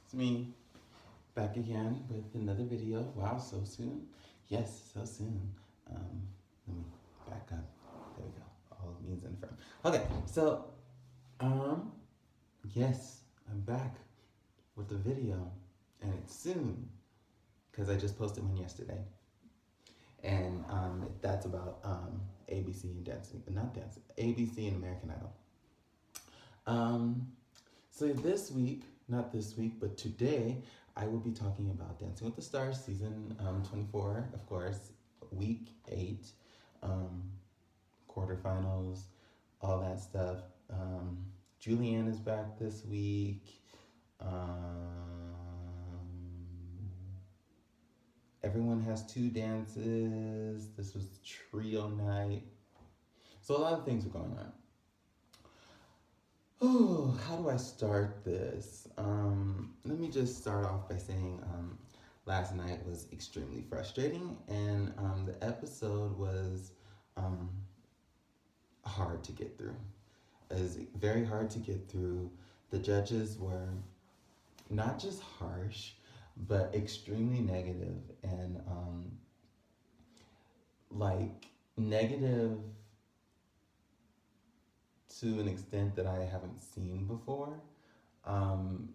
It's me back again with another video. Wow, so soon? Yes, so soon. Let me back up. There we go. All means in front. Okay, so um, yes, I'm back with a video, and it's soon because I just posted one yesterday, and that's about ABC and dancing, not dancing, ABC and American Idol. Um, So this week, not this week, but today, I will be talking about Dancing with the Stars season 24, of course, week 8, um, quarterfinals, all that stuff. Julianne is back this week. Everyone has 2 dances. This was trio night. So a lot of things are going on. Oh, how do I start this? Let me just start off by saying last night was extremely frustrating, and the episode was um, hard to get through. It was very hard to get through. The judges were not just harsh, but extremely negative, and like negative to an extent that I haven't seen before. Um,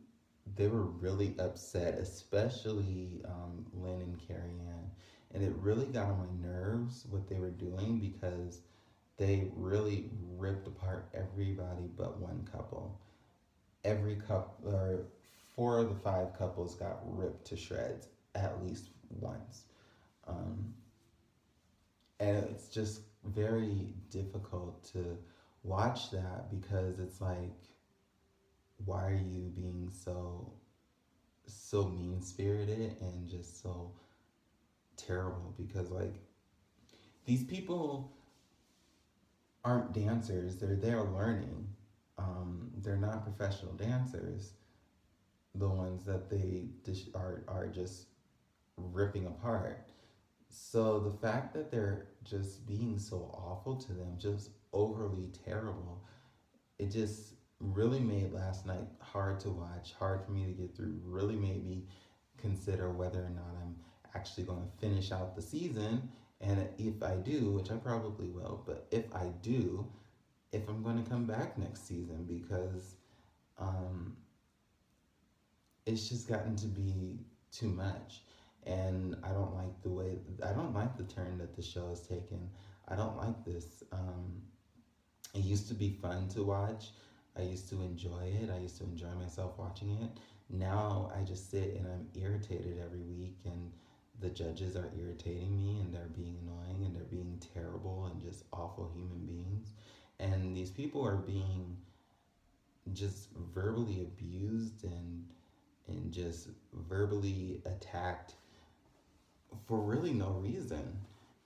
they were really upset, especially Lynn and Carrie Ann. And it really got on my nerves what they were doing because they really ripped apart everybody but one couple. Every couple, or 4 of the 5 couples got ripped to shreds at least once. Um, and it's just very difficult to watch that because it's like, why are you being so mean spirited and just so terrible? Because like these people aren't dancers, they're there learning. They're not professional dancers, the ones that they are just ripping apart. So the fact that they're just being so awful to them, just overly terrible, it just really made last night hard to watch, hard for me to get through, really made me consider whether or not I'm actually going to finish out the season. And if I do, which I probably will, but if I do, if I'm going to come back next season because um, it's just gotten to be too much. And I don't like I don't like the turn that the show has taken. I don't like this. It used to be fun to watch. I used to enjoy it. I used to enjoy myself watching it. Now I just sit and I'm irritated every week, and the judges are irritating me, and they're being annoying, and they're being terrible and just awful human beings. And these people are being just verbally abused and just verbally attacked for really no reason.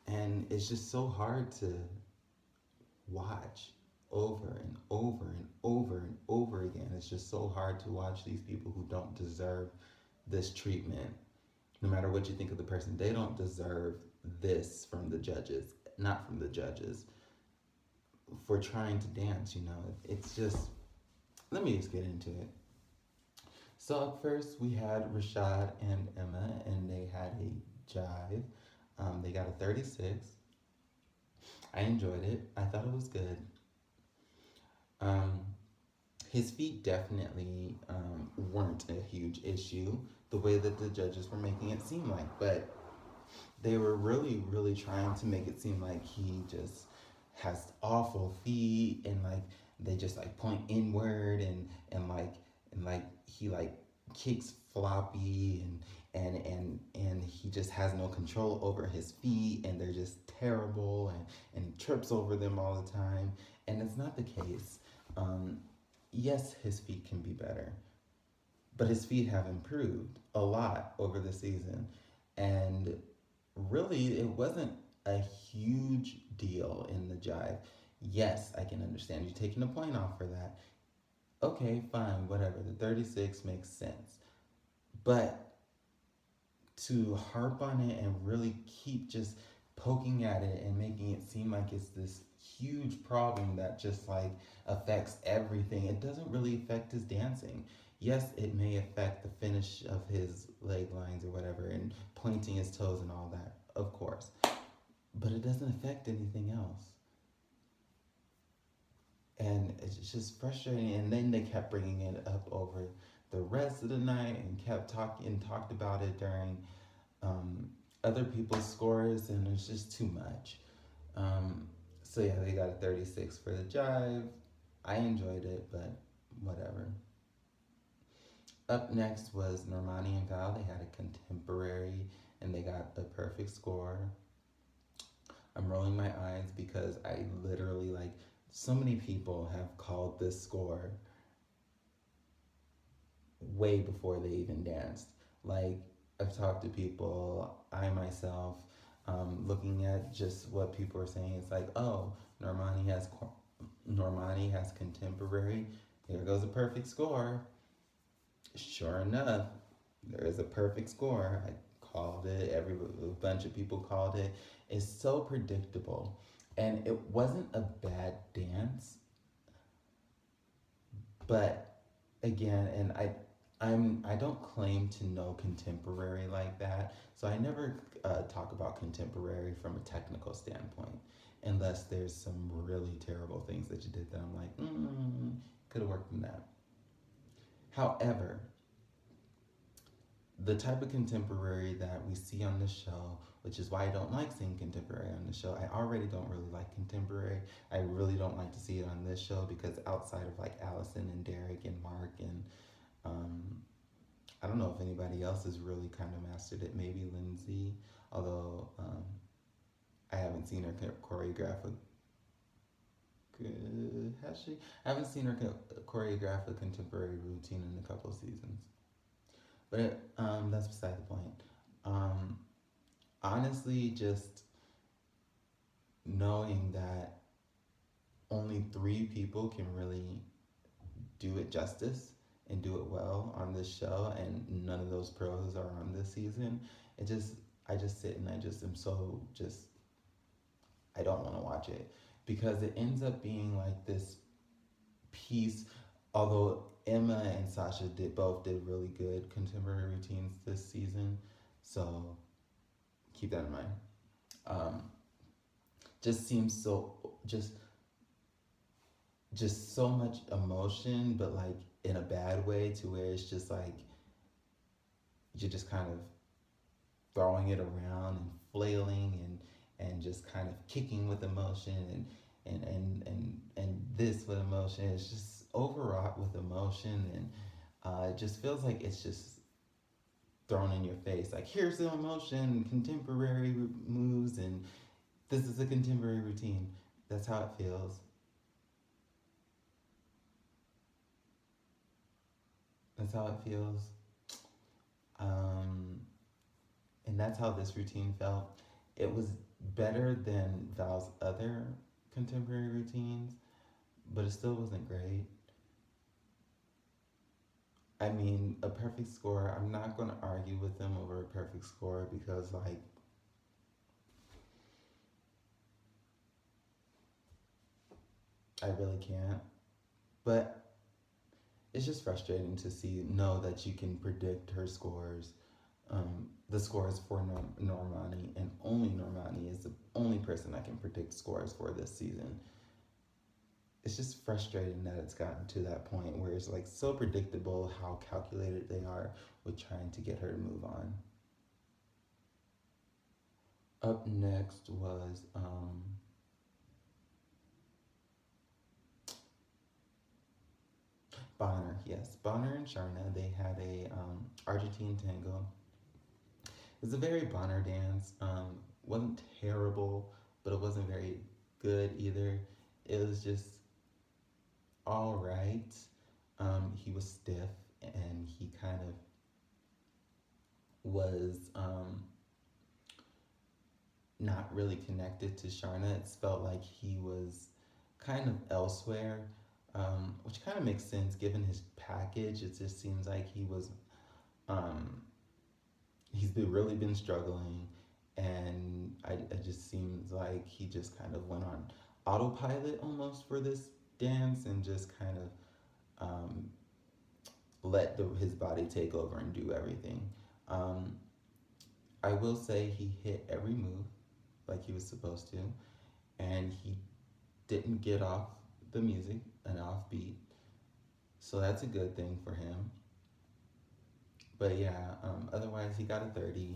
And it's just so hard to watch over and over and over and over again. It's just so hard to watch these people who don't deserve this treatment. No matter what you think of the person, they don't deserve this from the judges, not from the judges, for trying to dance, you know. It's just, let me just get into it. So up first we had Rashad and Emma, and they had a jive. They got a 36. I enjoyed it. I thought it was good. Um, his feet definitely weren't a huge issue the way that the judges were making it seem like, but they were really, really trying to make it seem like he just has awful feet, and like they just like point inward, and he like kicks floppy, and he just has no control over his feet, and they're just terrible, and he trips over them all the time. And it's not the case. Yes, his feet can be better, but his feet have improved a lot over the season. And really, it wasn't a huge deal in the jive. Yes, I can understand you taking a point off for that. Okay, fine, whatever. The 36 makes sense. But to harp on it and really keep just poking at it and making it seem like it's this huge problem that just like affects everything. It doesn't really affect his dancing. Yes, it may affect the finish of his leg lines or whatever, and pointing his toes and all that, of course. But it doesn't affect anything else. And it's just frustrating. And then they kept bringing it up over the rest of the night and kept talking and talked about it during um, other people's scores, and it's just too much. Um, so yeah, they got a 36 for the jive. I enjoyed it, but whatever. Up next was Normani and Val. They had a contemporary and they got a perfect score. I'm rolling my eyes because I literally, like, so many people have called this score way before they even danced. Like, I've talked to people, I myself, looking at just what people are saying, it's like, oh, Normani has contemporary. There goes a perfect score. Sure enough, there is a perfect score. I called it. A bunch of people called it. It's so predictable, and it wasn't a bad dance. But again, and I don't claim to know contemporary like that, so I never talk about contemporary from a technical standpoint, unless there's some really terrible things that you did that I'm like, could have worked in that. However, the type of contemporary that we see on the show, which is why I don't like seeing contemporary on the show. I already don't really like contemporary. I really don't like to see it on this show because outside of like Allison and Derek and Mark and um, I don't know if anybody else has really kind of mastered it. Maybe Lindsay, although I haven't seen her choreograph a good. Has she? I haven't seen her choreograph a contemporary routine in a couple of seasons. But that's beside the point. Um, Honestly, just knowing that only three people can really do it justice and do it well on this show, and none of those pros are on this season. It just, I just sit and I just am so just, I don't want to watch it because it ends up being like this piece. Although Emma and Sasha did really good contemporary routines this season, so keep that in mind. Um, just seems so just so much emotion, but like in a bad way, to where it's just like you're just kind of throwing it around and flailing and just kind of kicking with emotion and this with emotion. It's just overwrought with emotion, and it just feels like it's just thrown in your face. Like, here's the emotion, contemporary moves, and this is a contemporary routine. That's how it feels. That's how it feels. Um, and that's how this routine felt. It was better than Val's other contemporary routines, but it still wasn't great. I mean, a perfect score, I'm not going to argue with them over a perfect score because, like, I really can't. But it's just frustrating to know that you can predict her scores, the scores for Normani, and only Normani is the only person I can predict scores for this season. It's just frustrating that it's gotten to that point where it's like so predictable how calculated they are with trying to get her to move on. Up next was Bonner. Yes, Bonner and Sharna. They had a Argentine tango. It's a very Bonner dance. Wasn't terrible, but it wasn't very good either. It was just all right. He was stiff and he kind of was not really connected to Sharna. It felt like he was kind of elsewhere, which kind of makes sense given his package. It just seems like um, really been struggling, and it just seems like he just kind of went on autopilot almost for this dance and just kind of let his body take over and do everything. Um, I will say he hit every move like he was supposed to, and he didn't get off the music, an off beat. So that's a good thing for him. But yeah, otherwise he got a 30.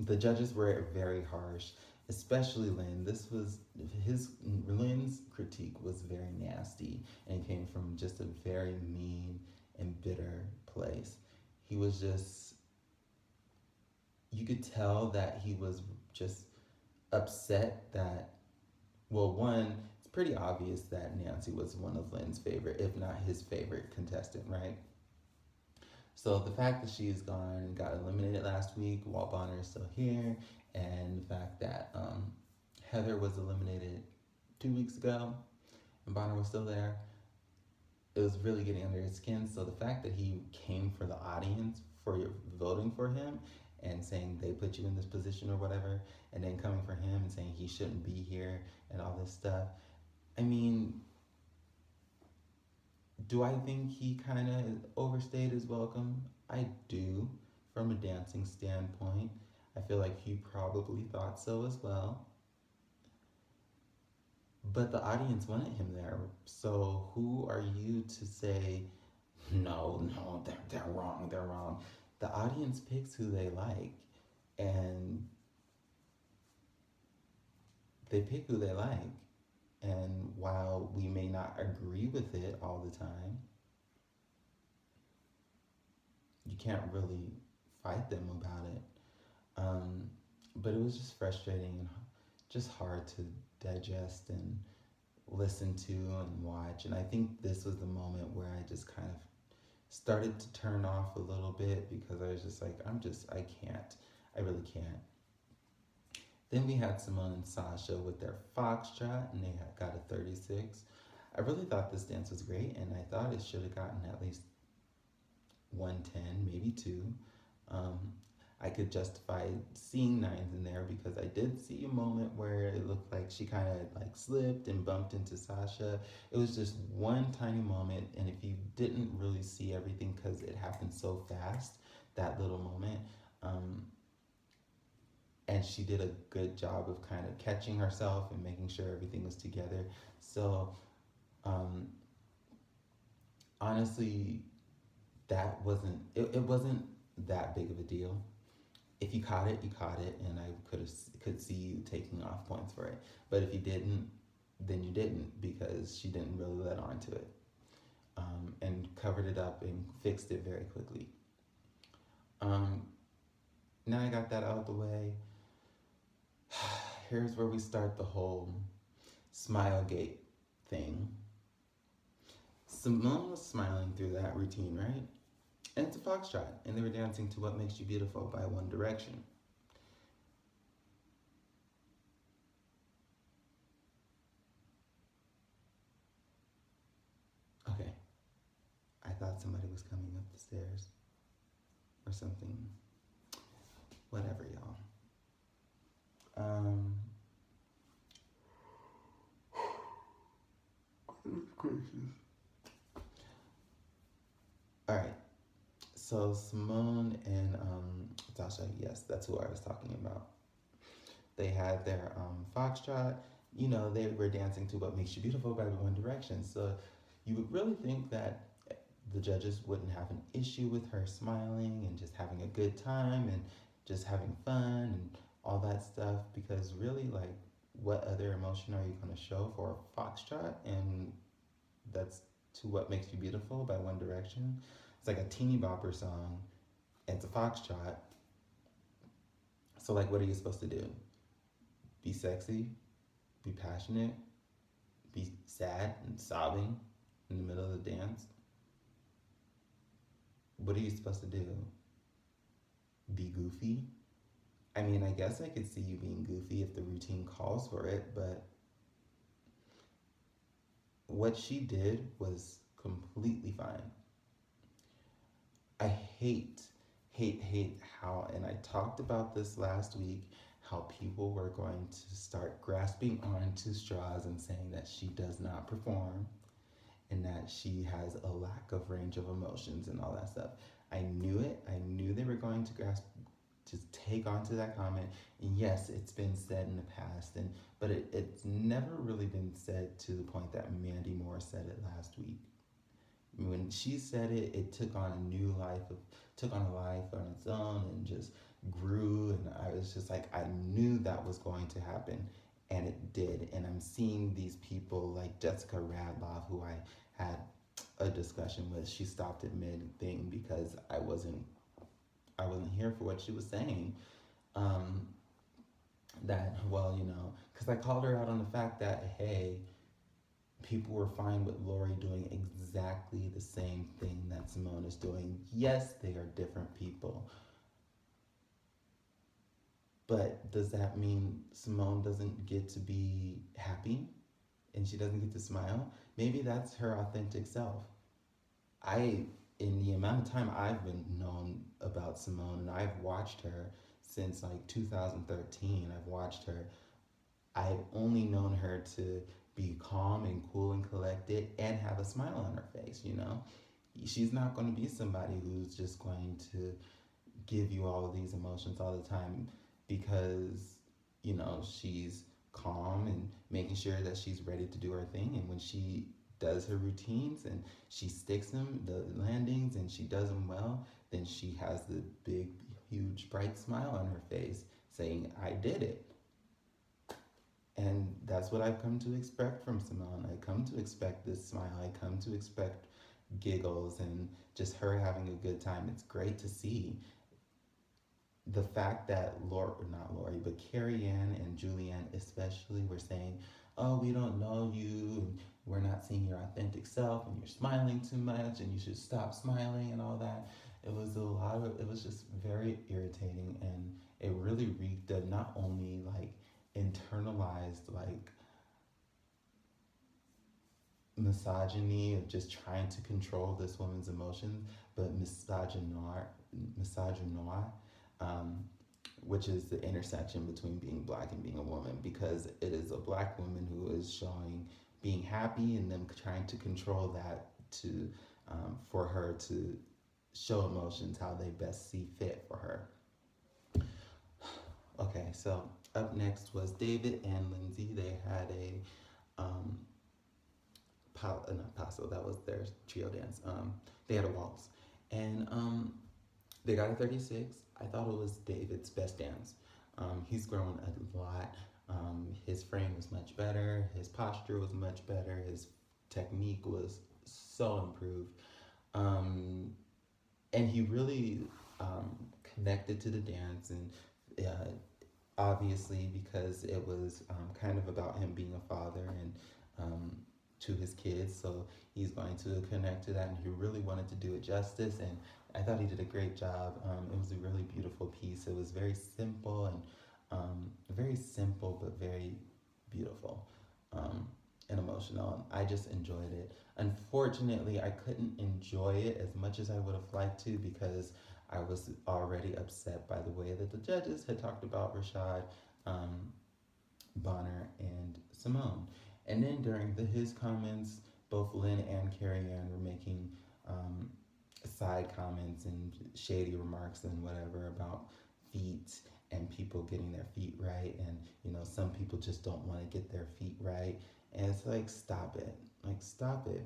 The judges were very harsh, especially Lynn. This was Lynn's critique was very nasty and came from just a very mean and bitter place. He was just, you could tell that he was just upset that, well, one, it's pretty obvious that Nancy was one of Lynn's favorite, if not his favorite contestant, right? So the fact that she's gone and got eliminated last week while Bonner is still here, and the fact that Heather was eliminated 2 weeks ago and Bonner was still there, it was really getting under his skin. So the fact that he came for the audience for voting for him and saying they put you in this position or whatever, and then coming for him and saying he shouldn't be here and all this stuff. I mean, do I think he kind of overstayed his welcome? I do, from a dancing standpoint. I feel like he probably thought so as well. But the audience wanted him there. So who are you to say, no, they're wrong, they're wrong? The audience picks who they like, and they pick who they like. And while we may not agree with it all the time, you can't really fight them about it. But it was just frustrating and just hard to digest and listen to and watch. And I think this was the moment where I just kind of started to turn off a little bit because I was just like, I can't. I really can't. Then we had Simone and Sasha with their foxtrot, and they got a 36. I really thought this dance was great, and I thought it should have gotten at least 110, maybe 2. I could justify seeing 9s in there because I did see a moment where it looked like she kind of like slipped and bumped into Sasha. It was just one tiny moment, and if you didn't really see everything because it happened so fast, that little moment, and she did a good job of kind of catching herself and making sure everything was together. So honestly, it wasn't that big of a deal. If you caught it, you caught it, and I could see you taking off points for it. But if you didn't, then you didn't, because she didn't really let on to it, and covered it up and fixed it very quickly. Now I got that out of the way. Here's where we start the whole Smilegate thing. Simone was smiling through that routine, right? And it's a foxtrot, and they were dancing to What Makes You Beautiful by One Direction. Okay, I thought somebody was coming up the stairs or something. Whatever, y'all. Goodness gracious. All right. So Simone and Tasha, yes, that's who I was talking about. They had their foxtrot. You know, they were dancing to What Makes You Beautiful by One Direction. So you would really think that the judges wouldn't have an issue with her smiling and just having a good time and just having fun and all that stuff, because really, like, what other emotion are you going to show for a foxtrot? And that's to What Makes You Beautiful by One Direction. It's like a teeny bopper song. It's a foxtrot. So, like, what are you supposed to do? Be sexy? Be passionate? Be sad and sobbing in the middle of the dance? What are you supposed to do? Be goofy? I mean, I guess I could see you being goofy if the routine calls for it, but what she did was completely fine. I hate how, and I talked about this last week, how people were going to start grasping onto straws and saying that she does not perform and that she has a lack of range of emotions and all that stuff. I knew it. I knew they were going to take on to that comment. And yes, it's been said in the past, but it's never really been said to the point that Mandy Moore said it last week. When she said it, it took on took on a life on its own and just grew. And I was just like, I knew that was going to happen, and it did. And I'm seeing these people like Jessica Radloff, who I had a discussion with. She stopped at mid thing because I wasn't here for what she was saying. Um, that, well, because I called her out on the fact that, hey, people were fine with Lori doing exactly the same thing that Simone is doing. Yes, they are different people. But does that mean Simone doesn't get to be happy and she doesn't get to smile? Maybe that's her authentic self. In the amount of time I've been known about Simone, and I've watched her since like 2013, I've only known her to be calm and cool and collected and have a smile on her face. She's not going to be somebody who's just going to give you all of these emotions all the time because, she's calm and making sure that she's ready to do her thing. And when she does her routines and she sticks them, the landings, and she does them well, then she has the big, huge, bright smile on her face saying, I did it. And that's what I've come to expect from Simone. I come to expect this smile. I come to expect giggles and just her having a good time. It's great to see. The fact that not Lori, but Carrie Ann and Julianne especially were saying, oh, we don't know you, and we're not seeing your authentic self, and you're smiling too much, and you should stop smiling and all that. It was just very irritating, and it really reeked of not only like internalized like misogyny of just trying to control this woman's emotions, but misogynoir, which is the intersection between being black and being a woman, because it is a black woman who is showing being happy and them trying to control that to for her to show emotions how they best see fit for her. Okay, so up next was David and Lindsay. They had not paso, that was their trio dance. They had a waltz, and they got a 36. I thought it was David's best dance. He's grown a lot. His frame was much better. His posture was much better. His technique was so improved. And he really connected to the dance, and obviously because it was kind of about him being a father and to his kids, so he's going to connect to that, and he really wanted to do it justice, and I thought he did a great job. It was a really beautiful piece. It was very simple but very beautiful and emotional. And I just enjoyed it. Unfortunately, I couldn't enjoy it as much as I would have liked to because I was already upset by the way that the judges had talked about Rashad, Bonner, and Simone. And then during his comments, both Lynn and Carrie Ann were making side comments and shady remarks and whatever about feet and people getting their feet right, and some people just don't want to get their feet right, and it's like, stop it,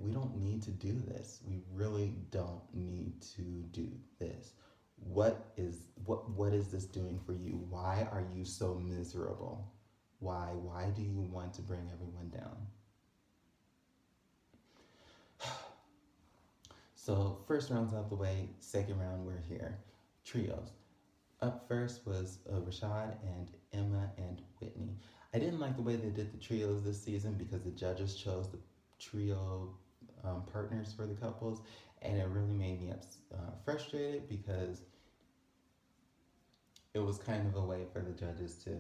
we don't need to do this. We really don't need to do this. What is this doing for you? Why are you so miserable? Why do you want to bring everyone down? So first round's out the way, second round we're here. Trios. Up first was Rashad and Emma and Whitney. I didn't like the way they did the trios this season because the judges chose the trio partners for the couples, and it really made me frustrated because it was kind of a way for the judges to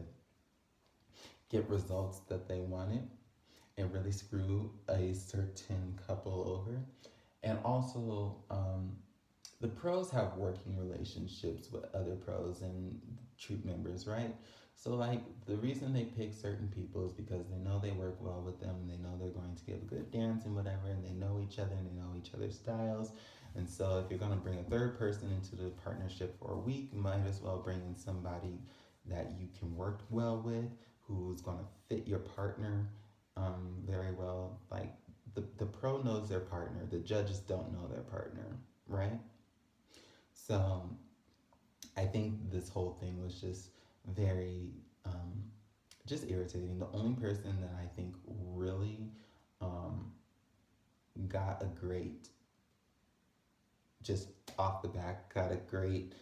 get results that they wanted and really screw a certain couple over. And also, the pros have working relationships with other pros and troop members, right? So, like, the reason they pick certain people is because they know they work well with them, and they know they're going to give a good dance and whatever, and they know each other and they know each other's styles. And so, if you're going to bring a third person into the partnership for a week, you might as well bring in somebody that you can work well with, who's going to fit your partner very well. Like, the pro knows their partner, the judges don't know their partner, right? So, I think this whole thing was just very just irritating. The only person that I think really um, got a great, just off the back, got a great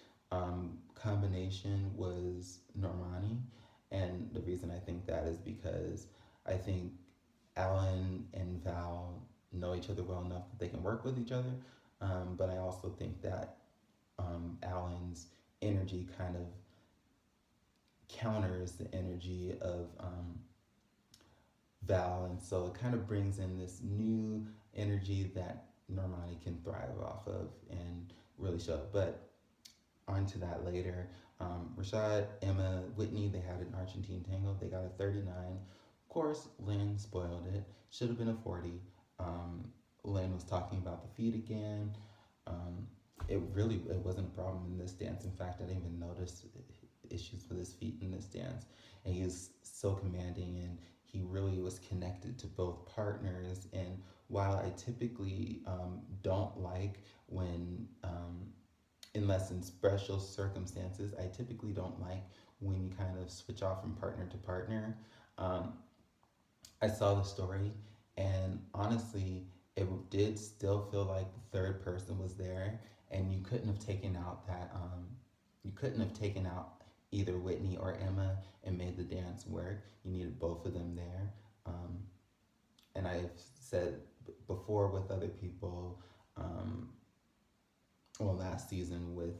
combination was Normani. And the reason I think that is because I think Alan and Val know each other well enough that they can work with each other. But I also think that Alan's energy kind of counters the energy of Val, and so it kind of brings in this new energy that Normani can thrive off of and really show. But on to that later. Rashad, Emma, Whitney, they had an Argentine tango. They got a 39. Of course, Lynn spoiled it. Should have been a 40. Lynn was talking about the feet again. Um, it wasn't a problem in this dance. In fact, I didn't even notice issues with his feet in this dance. And he was so commanding, and he really was connected to both partners. And while I typically don't like when unless in special circumstances, I typically don't like when you kind of switch off from partner to partner. Um, I saw the story, and honestly, it did still feel like the third person was there, and you couldn't have taken out you couldn't have taken out either Whitney or Emma and made the dance work. You needed both of them there. Um, and I've said before with other people, um, well, last season with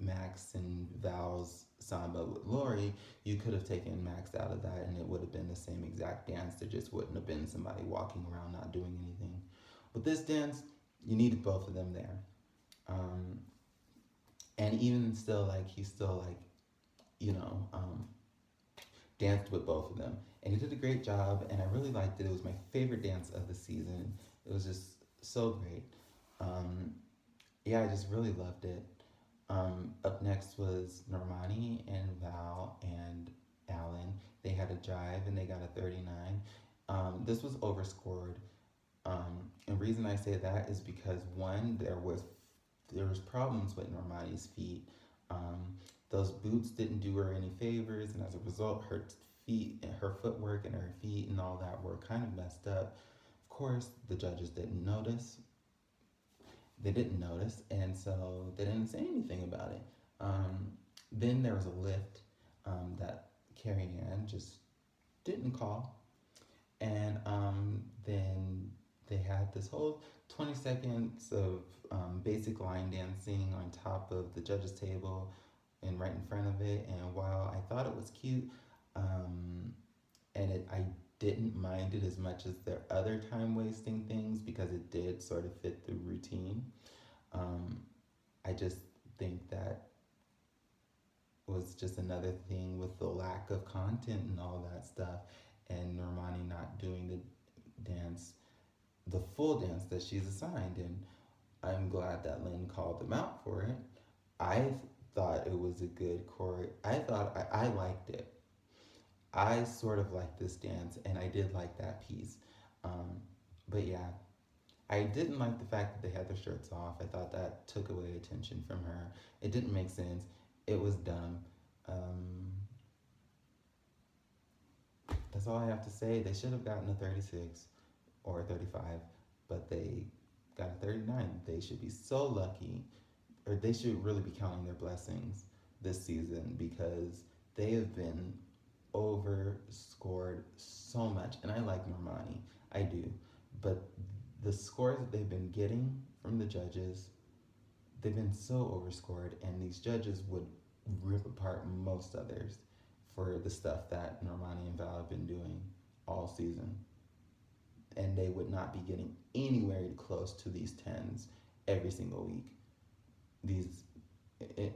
Max and Val's samba with Lori, you could have taken Max out of that and it would have been the same exact dance. There just wouldn't have been somebody walking around not doing anything. With this dance, you needed both of them there. Um, and even still, like, he still, like, you know, danced with both of them. And he did a great job, and I really liked it. It was my favorite dance of the season. It was just so great. Um, yeah, I just really loved it. Up next was Normani and Val and Alan. They had a jive and they got a 39. This was overscored. And reason I say that is because one, there was problems with Normani's feet. Those boots didn't do her any favors, and as a result, her feet and her footwork and her feet and all that were kind of messed up. Of course, the judges didn't notice. They didn't notice, and so they didn't say anything about it. Then there was a lift that Carrie Ann just didn't call, and then they had this whole 20 seconds of basic line dancing on top of the judges' table and right in front of it. And while I thought it was cute, I didn't mind it as much as their other time wasting things because it did sort of fit the routine. Um, I just think that was just another thing with the lack of content and all that stuff, and Normani not doing the dance, the full dance that she's assigned. And I'm glad that Lynn called them out for it. I thought it was a good choreo. I liked it. I sort of liked this dance, and I did like that piece. Um, but yeah, I didn't like the fact that they had their shirts off. I thought that took away attention from her. It didn't make sense. It was dumb. Um, that's all I have to say. They should have gotten a 36 or a 35, but they got a 39. They should be so lucky, or they should really be counting their blessings this season because they have been overscored so much. And I like Normani, I do, but the scores that they've been getting from the judges, they've been so overscored, and these judges would rip apart most others for the stuff that Normani and Val have been doing all season. And they would not be getting anywhere close to these tens every single week. These, it,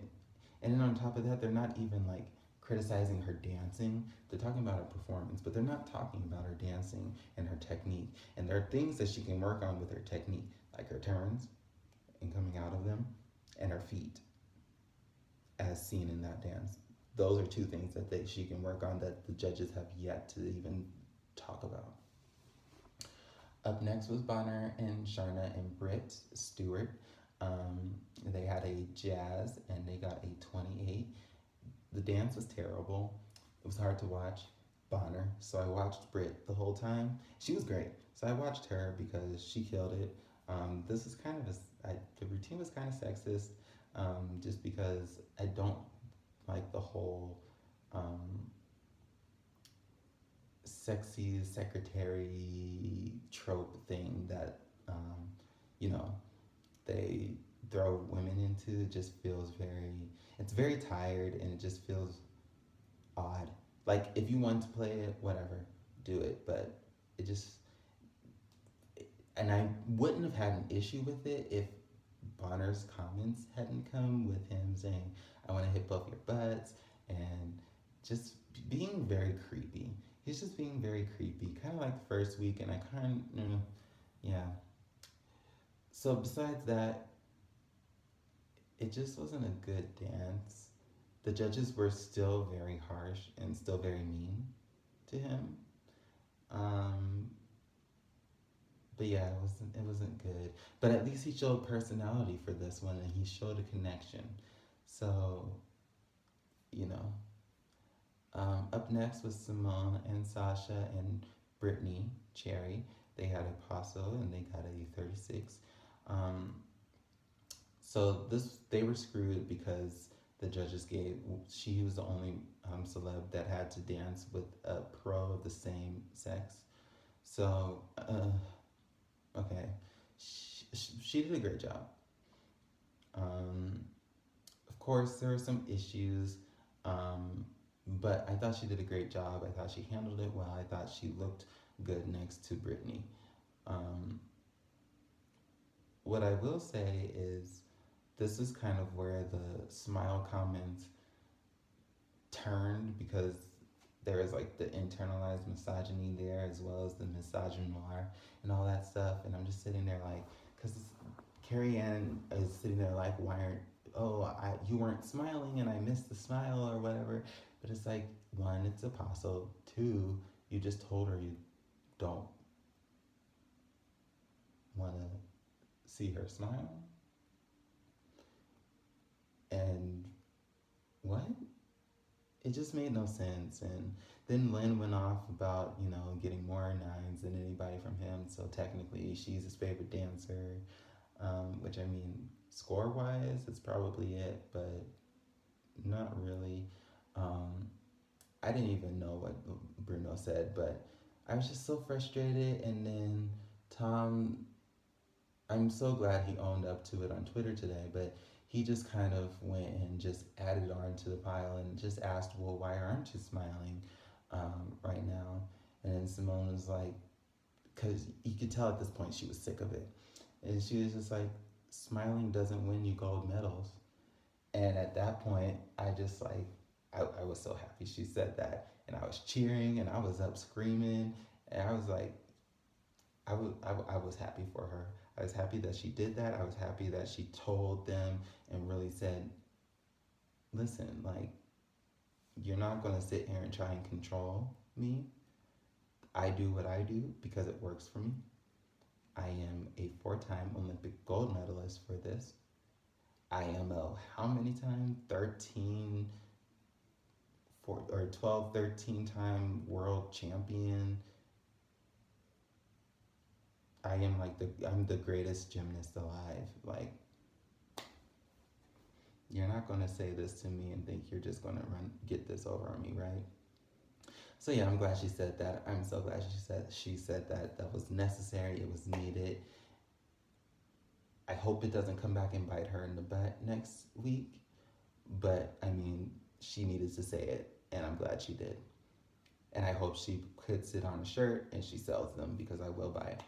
and then on top of that, they're not even like criticizing her dancing. They're talking about her performance, but they're not talking about her dancing and her technique. And there are things that she can work on with her technique, like her turns and coming out of them, and her feet, as seen in that dance. Those are two things that she can work on that the judges have yet to even talk about. Up next was Bonner and Sharna and Britt Stewart. They had a jazz and they got a 28. The dance was terrible. It was hard to watch Bonner, so I watched Britt the whole time. She was great, so I watched her because she killed it. This is kind of the routine was kind of sexist, just because I don't like the whole sexy secretary trope thing that you know they throw women into. It just feels it's very tired and it just feels odd. Like if you want to play it, whatever, do it. But it just, and I wouldn't have had an issue with it if Bonner's comments hadn't come with him saying, "I want to hit both your butts," and just being very creepy. He's just being very creepy, kind of like the first week, and I kind of, yeah. So besides that, it just wasn't a good dance. The judges were still very harsh and still very mean to him. But yeah, it wasn't good. But at least he showed personality for this one, and he showed a connection. So, you know. Up next was Simone and Sasha and Brittany Cherry. They had a paso and they got a 36. So they were screwed because the judges she was the only celeb that had to dance with a pro of the same sex. So, okay, she did a great job. Of course, there were some issues, but I thought she did a great job. I thought she handled it well. I thought she looked good next to Brittany. What I will say is this is kind of where the smile comments turned, because there is like the internalized misogyny there as well as the misogynoir and all that stuff. And I'm just sitting there like, because Carrie Ann is sitting there like, why aren't, you weren't smiling and I missed the smile or whatever. But it's like, one, it's apostle. Two, you just told her you don't want to see her smile. And what? It just made no sense. And then Lynn went off about, getting more nines than anybody from him. So technically she's his favorite dancer, which I mean, score-wise, it's probably it, but not really. I didn't even know what Bruno said, but I was just so frustrated. And then Tom, I'm so glad he owned up to it on Twitter today, but he just kind of went and just added on to the pile and just asked, well, why aren't you smiling right now? And then Simone was like, because you could tell at this point she was sick of it. And she was just like, smiling doesn't win you gold medals. And at that point, I just like, I was so happy she said that. And I was cheering and I was up screaming. And I was like, I was happy for her. I was happy that she did that. I was happy that she told them and really said, listen, like, you're not going to sit here and try and control me. I do what I do because it works for me. I am a 4-time Olympic gold medalist for this. I am how many time? 13 world champion. I am I'm the greatest gymnast alive. Like, you're not gonna say this to me and think you're just gonna get this over on me, right? So yeah, I'm glad she said that. I'm so glad she said that. That was necessary. It was needed. I hope it doesn't come back and bite her in the butt next week. But I mean, she needed to say it, and I'm glad she did. And I hope she puts it on a shirt and she sells them, because I will buy it.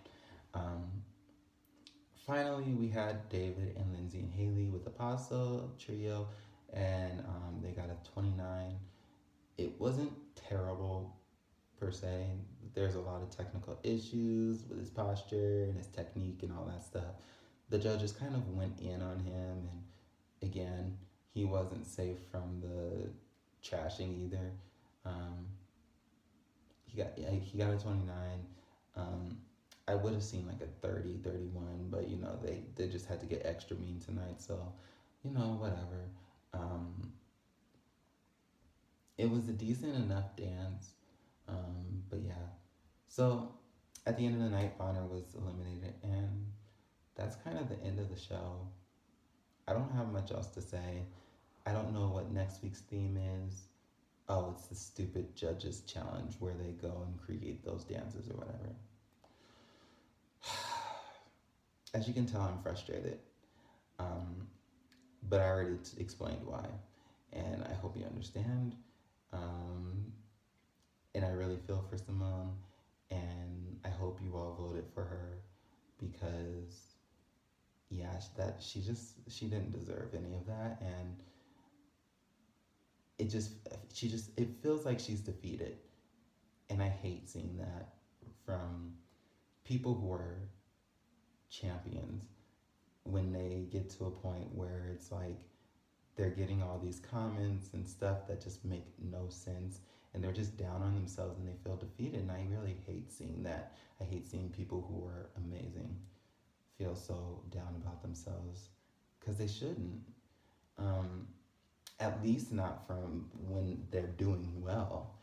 Finally, we had David and Lindsay and Haley with the Paso trio, and they got a 29. It wasn't terrible per se. There's a lot of technical issues with his posture and his technique and all that stuff. The judges kind of went in on him, and again, he wasn't safe from the trashing either. Um, he got a 29. I would have seen like a 30, 31, but they just had to get extra mean tonight, so whatever. Um, it was a decent enough dance, but yeah. So at the end of the night, Bonner was eliminated, and that's kind of the end of the show. I don't have much else to say. I don't know what next week's theme is. Oh, it's the stupid judges challenge where they go and create those dances or whatever. As you can tell, I'm frustrated. Um, but I already explained why, and I hope you understand. Um, and I really feel for Simone, and I hope you all voted for her because yeah, she didn't deserve any of that, and it feels like she's defeated, and I hate seeing that from people who are champions when they get to a point where it's like they're getting all these comments and stuff that just make no sense, and they're just down on themselves and they feel defeated, and I really hate seeing that. I hate seeing people who are amazing feel so down about themselves because they shouldn't. um, at least not from when they're doing well,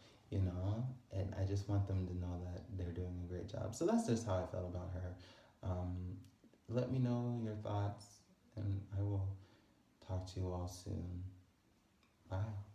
and I just want them to know that they're doing a great job. So that's just how I felt about her. um, Let me know your thoughts, and I will talk to you all soon. Bye.